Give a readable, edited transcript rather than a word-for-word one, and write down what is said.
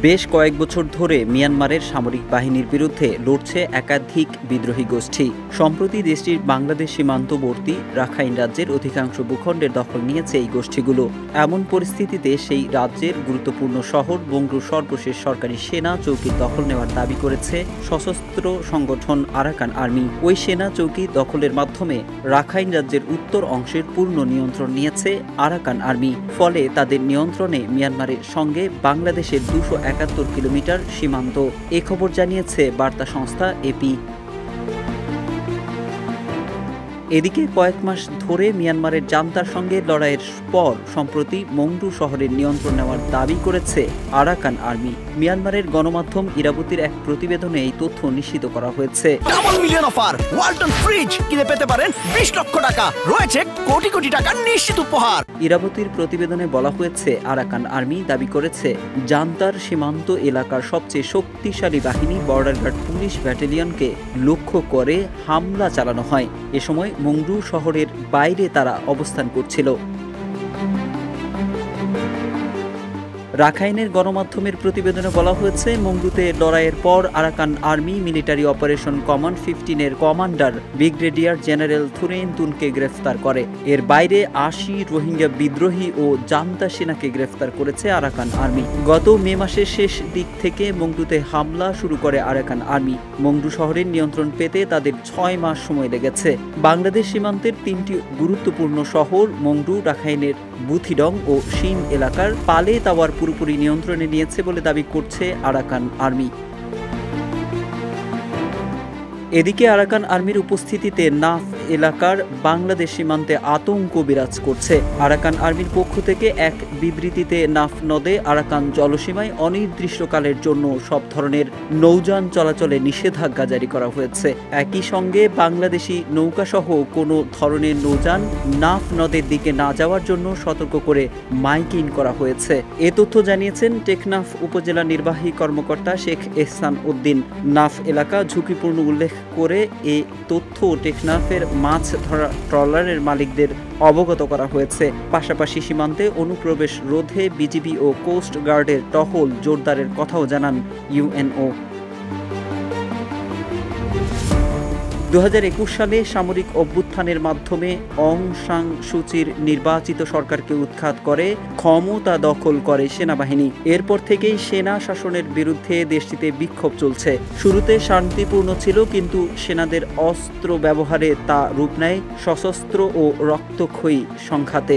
বেশ কয়েক বছর ধরে মিয়ানমারের সামরিক বাহিনীর বিরুদ্ধে লড়ছে একাধিক বিদ্রোহী গোষ্ঠী। সম্প্রতি দেশটির বাংলাদেশ সীমান্তবর্তী রাখাইন রাজ্যের অধিকাংশ ভূখণ্ডের দখল নিয়েছে এই গোষ্ঠীগুলো। এমন পরিস্থিতিতে সেই রাজ্যের গুরুত্বপূর্ণ শহর বংরুর সর্বশেষ সরকারি সেনা চৌকির দখল নেওয়ার দাবি করেছে সশস্ত্র সংগঠন আরাকান আর্মি। ওই সেনা চৌকি দখলের মাধ্যমে রাখাইন রাজ্যের উত্তর অংশের পূর্ণ নিয়ন্ত্রণ নিয়েছে আরাকান আর্মি। ফলে তাদের নিয়ন্ত্রণে মিয়ানমারের সঙ্গে বাংলাদেশের 271 কিলোমিটার সীমান্ত। এ খবর জানিয়েছে বার্তা সংস্থা এপি। এদিকে কয়েক মাস ধরে মিয়ানমারের জান্তার সঙ্গে লড়াইয়ের পর সম্প্রতি মংডু শহরের নিয়ন্ত্রণ নেওয়ার দাবি করেছে আরাকান আর্মি। মিয়ানমারের গণমাধ্যম ইরাবতীর এক প্রতিবেদনে এই তথ্য নিশ্চিত করা হয়েছে। Double million offer, Walton fridge কিনে পেতে পারেন 20 লক্ষ টাকা, রয়েছে কোটি কোটি টাকার নিশ্চিত উপহার। ইরাবতীর প্রতিবেদনে বলা হয়েছে, আরাকান আর্মি দাবি করেছে জান্তার সীমান্ত এলাকার সবচেয়ে শক্তিশালী বাহিনী বর্ডার গার্ড পুলিশ ব্যাটালিয়নকে লক্ষ্য করে হামলা চালানো হয়। এ সময় মংডু শহরের বাইরে তারা অবস্থান করছিল। রাখাইনের গণমাধ্যমের প্রতিবেদনে বলা হয়েছে, মংডুতে লড়াইয়ের পর Arakan army military operation command 15-এর কমান্ডার ব্রিগেডিয়ার জেনারেল থুরেইন তুনকে গ্রেফতার করে। এর বাইরে 80 রোহিঙ্গা বিদ্রোহী ও জান্তা সেনাকে গ্রেফতার করেছে আরাকান আর্মি। গত মে মাসের শেষ দিক থেকে মংডুতে হামলা শুরু করে আরাকান আর্মি। মংডু শহরের নিয়ন্ত্রণ পেতে তাদের 6 মাস সময় লেগেছে। বাংলাদেশ সীমান্তের 3টি গুরুত্বপূর্ণ শহর মংডু, রাখাইনের বুথিডং ও শিন এলাকার পালে তাওয়ার পুরোপুরি নিয়ন্ত্রণে নিয়েছে বলে দাবি করছে আরাকান আর্মি। এদিকে আরাকান আর্মির উপস্থিতিতে নাফ এলাকার বাংলাদেশ সীমান্তে আতঙ্ক বিরাজ করছে। আরাকান আর্মির পক্ষ থেকে এক বিবৃতিতে নাফ নদে আরাকান জলসীমায় অনির্দিষ্টকালের জন্য সব ধরনের নৌযান চলাচলে নিষেধাজ্ঞা জারি করা হয়েছে। একই সঙ্গে বাংলাদেশি নৌকাসহ কোনো ধরনের নৌযান নাফ নদের দিকে না যাওয়ার জন্য সতর্ক করে মাইকিং করা হয়েছে। এ তথ্য জানিয়েছেন টেকনাফ উপজেলা নির্বাহী কর্মকর্তা শেখ এহসান উদ্দিন। নাফ এলাকা ঝুঁকিপূর্ণ উল্লেখ করে এ তথ্য টেকনাফের মাছ ধরা ট্রলারের মালিকদের অবগত করা হয়েছে। পাশাপাশি সীমান্তে অনুপ্রবেশ রোধে বিজিবি ও কোস্ট গার্ডের টহল জোরদারের কথাও জানান ইউএনও। 2021 সালে সামরিক অভ্যুত্থানের মাধ্যমে অং সান সুচির নির্বাচিত সরকারকে উৎখাত করে ক্ষমতা দখল করে সেনাবাহিনী। এরপর থেকেই সেনা শাসনের বিরুদ্ধে দেশটিতে বিক্ষোভ চলছে। শুরুতে শান্তিপূর্ণ ছিল, কিন্তু সেনাদের অস্ত্র ব্যবহারে তা রূপ নেয় সশস্ত্র ও রক্তক্ষয়ী সংঘাতে।